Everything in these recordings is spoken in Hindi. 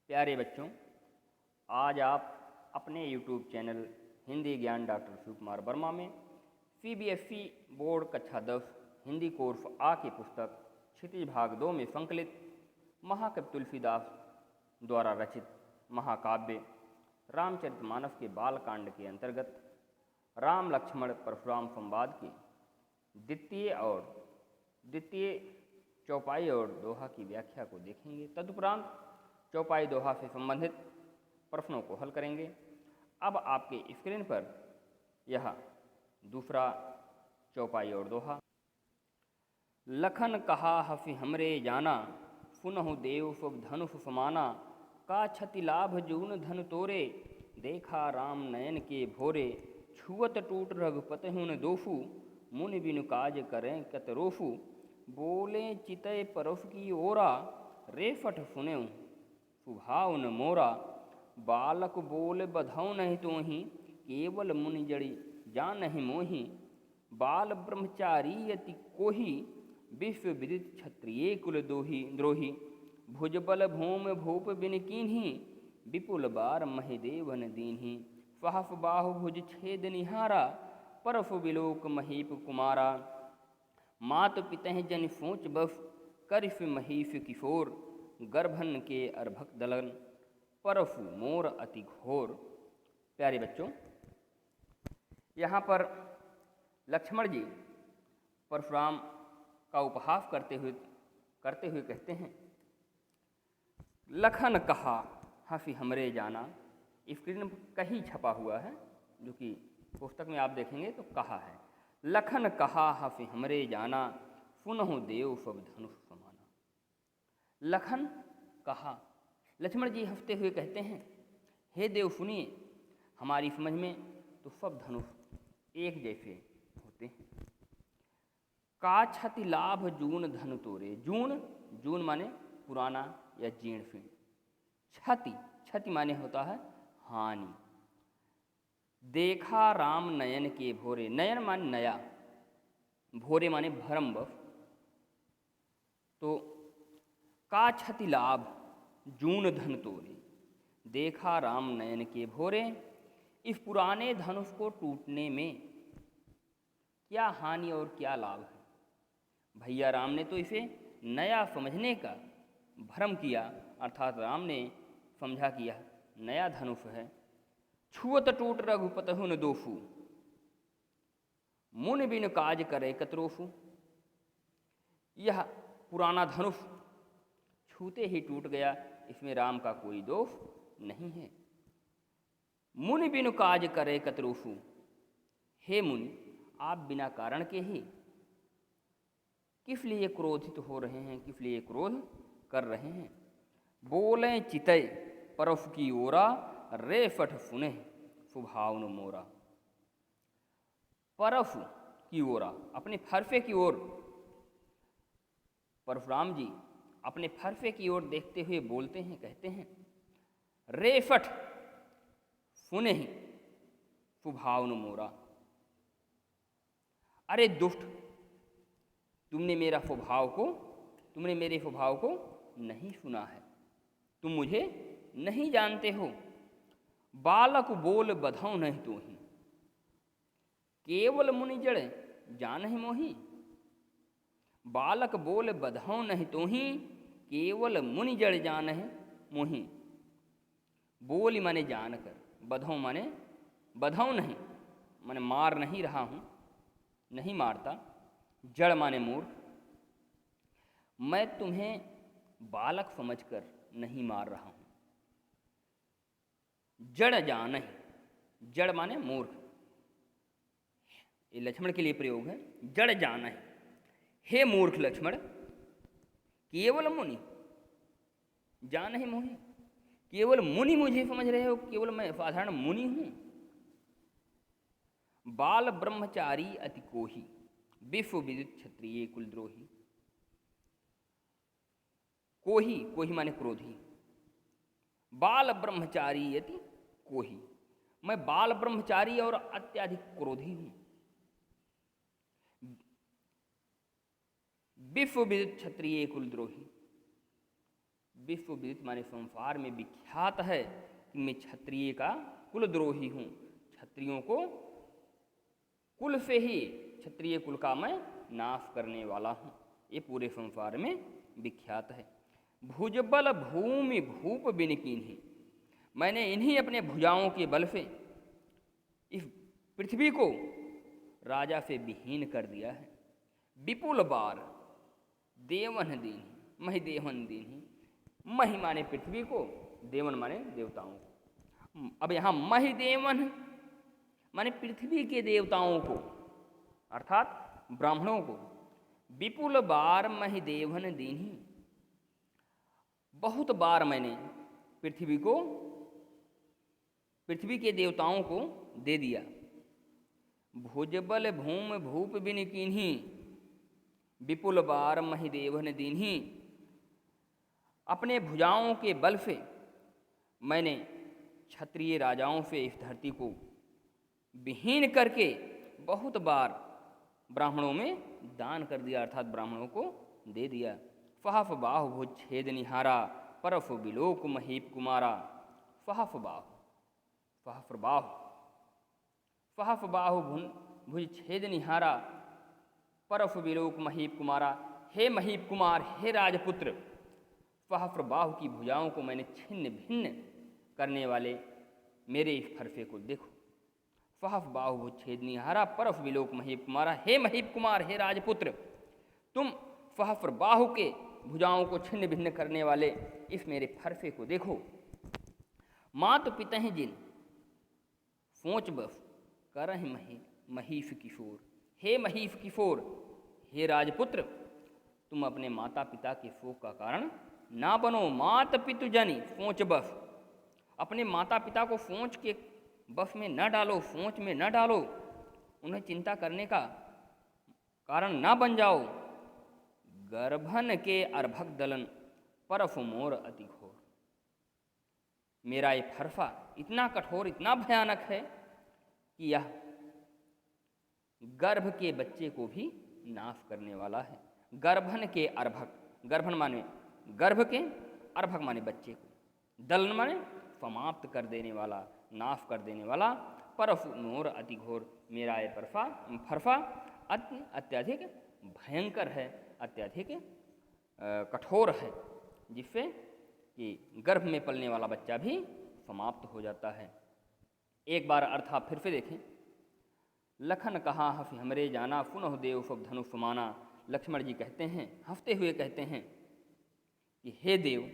प्यारे बच्चों, आज आप अपने YouTube चैनल हिंदी ज्ञान डॉक्टर शिव कुमार वर्मा में CBSE बोर्ड कक्षा 10 हिंदी कोर्स आ की पुस्तक क्षितिज भाग 2 में संकलित महाकवि तुलसीदास द्वारा रचित महाकाव्य रामचरितमानस के बालकांड के अंतर्गत राम लक्ष्मण परशुराम संवाद की द्वितीय चौपाई और दोहा की व्याख्या को देखेंगे। तदुपरांत चौपाई दोहा से संबंधित प्रश्नों को हल करेंगे। अब आपके स्क्रीन पर यह दूसरा चौपाई और दोहा। लखन कहा हफि हमरे जाना, पुनहु देव शुभ धनुष समाना। का क्षति लाभ जून धन तोरे, देखा राम नयन के भोरे। छुअत टूट रघुपति हुन दोषु, मुनि बिनु काज करें कत रोषु। बोले चितय परोस की ओरा, रेफट सुने सुभाव न मोरा। बालक बोल बधौ नहीं तोहि, केवल मुनि जड़ी जान नहीं मोहि। बाल ब्रह्मचारी यति कोहि, विश्व विदित क्षत्रिय कुल द्रोही। भुजबल भूम भूप बिन कीन्ही, विपुल बार महिदेवन दीन्ही। सहस बाहु भुज छेद निहारा, परसु विलोक महीप कुमारा। मात पितह जन सोच बस, करिस महीष किशोर। गर्भन के अर्भक दलन, परसु मोर अति घोर। प्यारे बच्चों, यहाँ पर लक्ष्मण जी परशुराम का उपहास करते हुए कहते हैं, लखन कहा हफि हमरे जाना। स्क्रीन पर कहीं छपा हुआ है, जो कि पुस्तक में आप देखेंगे तो कहा है। लखन कहा हफि हमरे जाना, पुनहु देव सब धनुष समाना। लखन कहा, लक्ष्मण जी हंसते हुए कहते हैं, हे देव सुनिए, हमारी समझ में तो सब धनुष एक जैसे होते हैं। का क्षति लाभ जून धन तोरे। जून माने पुराना या जीर्ण शीर्ण। क्षति माने होता है हानि। देखा राम नयन के भोरे। नयन माने नया, भोरे माने भरमवश। तो का क्षति लाभ जून धन तोरे, देखा राम नयन के भोरे। इस पुराने धनुष को टूटने में क्या हानि और क्या लाभ है। भैया राम ने तो इसे नया समझने का भ्रम किया, अर्थात राम ने समझा कि यह नया धनुष है। छुअत टूट रघुपति हुन दोषु, मुनि बिन काज करे कतरोषु। यह पुराना धनुष छूते ही टूट गया, इसमें राम का कोई दोष नहीं है। मुनि बिनु काज करे कतरोषु। हे मुनि, आप बिना कारण के ही किस लिए क्रोधित हो रहे हैं, किस लिए क्रोध कर रहे हैं। बोले चितय परस की ओरा, रेफट सुने सुभाव न मोरा। परस की ओरा, अपने फरसे की ओर परशुराम जी अपने फरसे की ओर देखते हुए बोलते हैं, कहते हैं, रेफट सुने सुभाव न मोरा। अरे दुष्ट, तुमने मेरे स्वभाव को नहीं सुना है, तुम मुझे नहीं जानते हो। बालक बोल बधौ नहीं तोहि, केवल मुनि जड़ जानहि मोहि। बालक बोल बधौ नहीं तोहि, केवल मुनि जड़ जानहि मोहि। बोल माने जानकर, बधौ नहीं माने मार नहीं रहा हूँ, नहीं मारता। जड़ माने मूर्ख, मैं तुम्हें बालक समझकर नहीं मार रहा हूँ। जड़ जानहि, जड़ माने मूर्ख, ये लक्ष्मण के लिए प्रयोग है। जड़ जानहि, हे मूर्ख लक्ष्मण, केवल मुनि जानहि मोहि। केवल मुनि मुझे समझ रहे हो, केवल मैं साधारण मुनि हूं। बाल ब्रह्मचारी अति कोहि, विश्व विदित क्षत्रिय कुलद्रोही। कोहि माने क्रोधी। बाल ब्रह्मचारी अति कोहि, मैं बाल ब्रह्मचारी और अत्यधिक क्रोधी हूं। विश्व विदित क्षत्रिय कुलद्रोही, विश्व विदित माने संसार में विख्यात है कि मैं क्षत्रिय का कुलद्रोही हूँ। क्षत्रियों को कुल से ही क्षत्रिय कुल का मैं नाश करने वाला हूँ, ये पूरे संसार में विख्यात है। भुजबल भूमि भूप बिन कीन्ही, मैंने इन्हीं अपने भुजाओं के बल से इस पृथ्वी को राजा से विहीन कर दिया है। विपुल बार देवन दीन, मही देवन दीन, मही माने पृथ्वी को, देवन माने देवताओं को। अब यहाँ मही देवन माने पृथ्वी के देवताओं को अर्थात ब्राह्मणों को। विपुल बार मही देवन दीन, बहुत बार मैंने पृथ्वी के देवताओं को दे दिया। भुजबल भूम भूप बिन कीन्ही, विपुल बार मही देवन दीन्ही, अपने भुजाओं के बल से मैंने क्षत्रिय राजाओं से इस धरती को विहीन करके बहुत बार ब्राह्मणों में दान कर दिया, अर्थात ब्राह्मणों को दे दिया। फहफ बाहु भुज छेद निहारा, परफ बिलोक महीप कुमारा। फहफ बाहु, फहफ बाहु भुज छेद निहारा, परफ बिलोक महीप कुमारा। हे महीप कुमार, हे राजपुत्र, फहफ बाहु की भुजाओं को मैंने छिन्न भिन्न करने वाले मेरे इस फरसे को देखो। फहफ बाहु भुज छेद निहारा, परफ बिलोक महीप कुमारा। हे महीप कुमार, हे राजपुत्र, तुम फहफ बाहु के भुजाओं को छिन्न भिन्न करने वाले इस मेरे फरसे को देखो। मात पितहि जिन सोच बस करहि महीफ किशोर। हे महीफ किशोर, हे राजपुत्र, तुम अपने माता पिता के शोक का कारण ना बनो। मात पितु जनि सोच बस, अपने माता पिता को सोच के बस में न डालो, सोच में न डालो, उन्हें चिंता करने का कारण ना बन जाओ। गर्भन के अर्भक दलन, परफ मोर अति घोर। मेरा ये फरसा इतना कठोर, इतना भयानक है कि यह गर्भ के बच्चे को भी नाश करने वाला है। गर्भन के अर्भक, गर्भन माने गर्भ के, अर्भक माने बच्चे को, दलन माने समाप्त कर देने वाला, नाश कर देने वाला। परफ मोर अति घोर, मेरा ये फरसा अत्यधिक भयंकर है, अत्यधिक कठोर है, जिससे कि गर्भ में पलने वाला बच्चा भी समाप्त हो जाता है। एक बार अर्थ आप फिर से देखें। लखन कहा हफि हमरे जाना, पुनः देव सब धनुष माना। लक्ष्मण जी कहते हैं, हंसते हुए कहते हैं कि हे देव,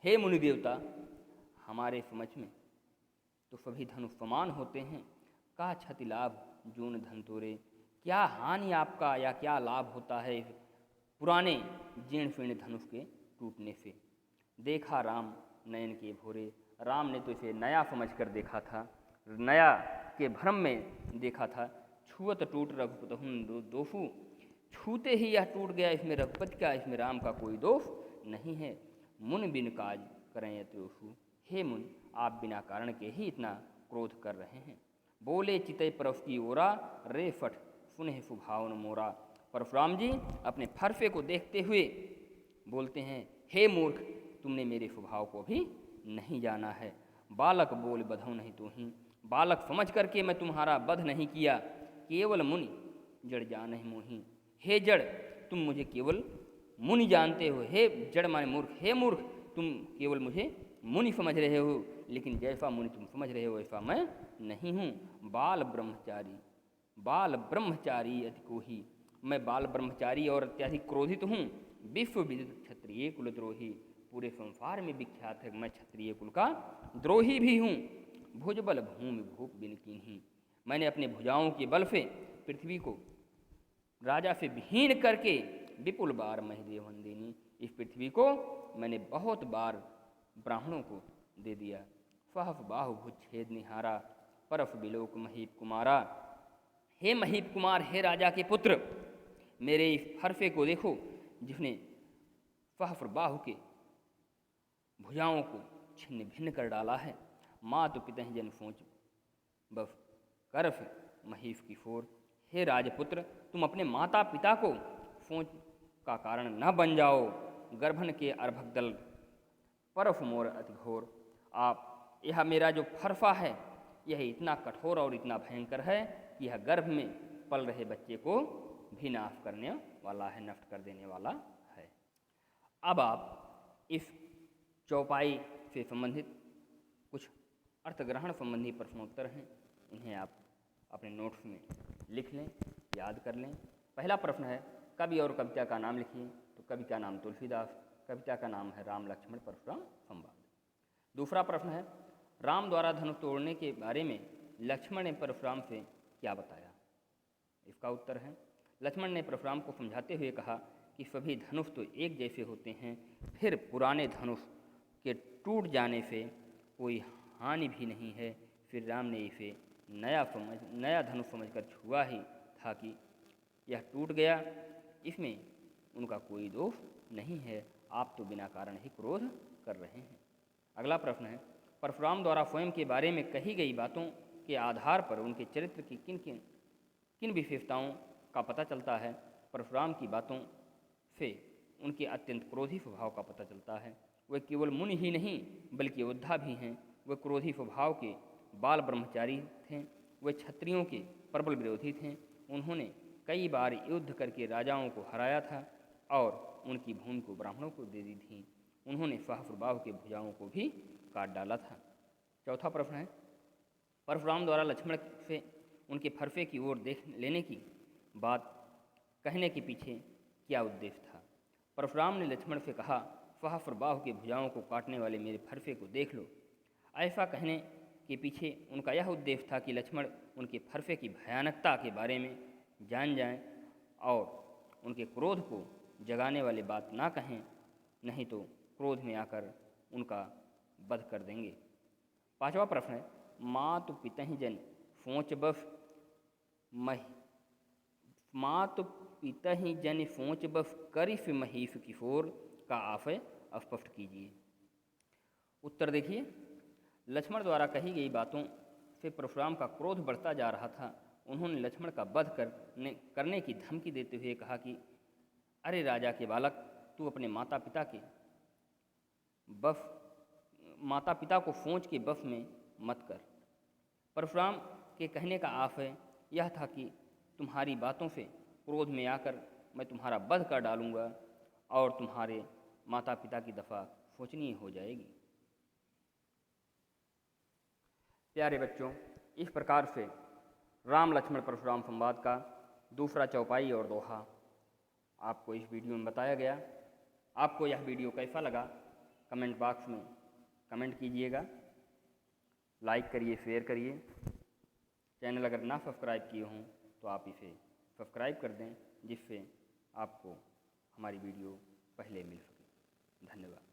हे मुनि देवता, हमारे समझ में तो सभी धनुष समान होते हैं। का क्षति लाभ जून धन तोरे, क्या हानि आपका या क्या लाभ होता है पुराने जीर्ण शीर्ण धनुष के टूटने से। देखा राम नयन के भोरे, राम ने तो इसे नया समझकर देखा था, नया के भ्रम में देखा था। छुअत टूट रघुपत दोषु, छूते ही यह टूट गया, इसमें रघुपति का, इसमें राम का कोई दोष नहीं है। मुन बिन काज करें यतोषु, हे मुन, आप बिना कारण के ही इतना क्रोध कर रहे हैं। बोले चितई परफ की ओरा, रे फट सुनह सुभावन मोरा। परशुराम जी अपने फरसे को देखते हुए बोलते हैं, हे मूर्ख, तुमने मेरे स्वभाव को भी नहीं जाना है। बालक बोल बधौ नहीं तो ही, बालक समझ करके मैं तुम्हारा वध नहीं किया। केवल मुनि जड़ जान ही मोही, हे जड़, तुम मुझे केवल मुनि जानते हो। हे जड़ माने मूर्ख, हे मूर्ख, तुम केवल मुझे मुनि समझ रहे हो, लेकिन जैसा मुनि तुम समझ रहे हो वैसा मैं नहीं हूँ। बाल ब्रह्मचारी अति कोही, मैं बाल ब्रह्मचारी और अत्यधिक क्रोधित हूँ। विश्व विदित क्षत्रिय कुलद्रोही, पूरे संसार में विख्यात है मैं क्षत्रिय कुल का द्रोही भी हूँ। भुजबल भूमि भूप बिन कीन्ही, मैंने अपने भुजाओं के बल से पृथ्वी को राजा से विहीन करके विपुल बार महिदेवन देनी, इस पृथ्वी को मैंने बहुत बार ब्राह्मणों को दे दिया। फहफ बाहु भुज छेद निहारा, परफ बिलोक महीप कुमारा। हे महीप कुमार, हे राजा के पुत्र, मेरे इस फरसे को देखो जिसने फहफ बाहु के भुजाओं को छिन्न भिन्न कर डाला है। मातु पिता जन सोच बफ करफ महीफ की फोर, हे राजपुत्र, तुम अपने माता पिता को सोच का कारण न बन जाओ। गर्भन के अर्भक दल परफ मोर अति घोर। आप यह मेरा जो फरफा है यह इतना कठोर और इतना भयंकर है कि यह गर्भ में पल रहे बच्चे को भी नाश करने वाला है, नष्ट कर देने वाला है। अब आप इस चौपाई से संबंधित कुछ अर्थग्रहण संबंधी प्रश्नोत्तर हैं, इन्हें आप अपने नोट्स में लिख लें, याद कर लें। पहला प्रश्न है, कवि और कविता का नाम लिखिए। तो कवि का नाम तुलसीदास, कविता का नाम है राम लक्ष्मण परशुराम संवाद। दूसरा प्रश्न है, राम द्वारा धनुष तोड़ने के बारे में लक्ष्मण ने परशुराम से क्या बताया। इसका उत्तर है, लक्ष्मण ने परशुराम को समझाते हुए कहा कि सभी धनुष तो एक जैसे होते हैं, फिर पुराने धनुष के टूट जाने से कोई हानि भी नहीं है। फिर राम ने इसे नया धनुष समझकर छुआ ही था कि यह टूट गया, इसमें उनका कोई दोष नहीं है, आप तो बिना कारण ही क्रोध कर रहे हैं। अगला प्रश्न है, परशुराम द्वारा स्वयं के बारे में कही गई बातों के आधार पर उनके चरित्र की किन विशेषताओं का पता चलता है। परशुराम की बातों से उनके अत्यंत क्रोधी स्वभाव का पता चलता है। वे केवल मुनि ही नहीं बल्कि योद्धा भी हैं। वे क्रोधी स्वभाव के बाल ब्रह्मचारी थे। वे क्षत्रियों के प्रबल विरोधी थे। उन्होंने कई बार युद्ध करके राजाओं को हराया था और उनकी भूमि को ब्राह्मणों को दे दी थी। उन्होंने सहस्रबाहु के भुजाओं को भी काट डाला था। चौथा प्रश्न है, परशुराम द्वारा लक्ष्मण से उनके फरसे की ओर देख लेने की बात कहने के पीछे क्या उद्देश्य था। परशुराम ने लक्ष्मण से कहा, सहस्रबाहु के भुजाओं को काटने वाले मेरे फरसे को देख लो। ऐसा कहने के पीछे उनका यह उद्देश्य था कि लक्ष्मण उनके फरसे की भयानकता के बारे में जान जाएं और उनके क्रोध को जगाने वाली बात ना कहें, नहीं तो क्रोध में आकर उनका वध कर देंगे। पांचवा प्रश्न है, मातु पितहि जन सोच बफ मातु पितहि जन सोच बफ करिफ महीफ किशोर का आशय स्पष्ट कीजिए। उत्तर देखिए, लक्ष्मण द्वारा कही गई बातों से परशुराम का क्रोध बढ़ता जा रहा था। उन्होंने लक्ष्मण का वध करने की धमकी देते हुए कहा कि अरे राजा के बालक, तू अपने माता पिता को सोच के बफ में मत कर। परशुराम के कहने का आशय यह था कि तुम्हारी बातों से क्रोध में आकर मैं तुम्हारा वध कर डालूंगा और तुम्हारे माता पिता की दफा सोचनीय हो जाएगी। प्यारे बच्चों, इस प्रकार से राम लक्ष्मण परशुराम संवाद का दूसरा चौपाई और दोहा आपको इस वीडियो में बताया गया। आपको यह वीडियो कैसा लगा कमेंट बॉक्स में कमेंट कीजिएगा। लाइक करिए, शेयर करिए। चैनल अगर ना सब्सक्राइब किए हों तो आप इसे सब्सक्राइब कर दें, जिससे आपको हमारी वीडियो पहले मिल सके। धन्यवाद।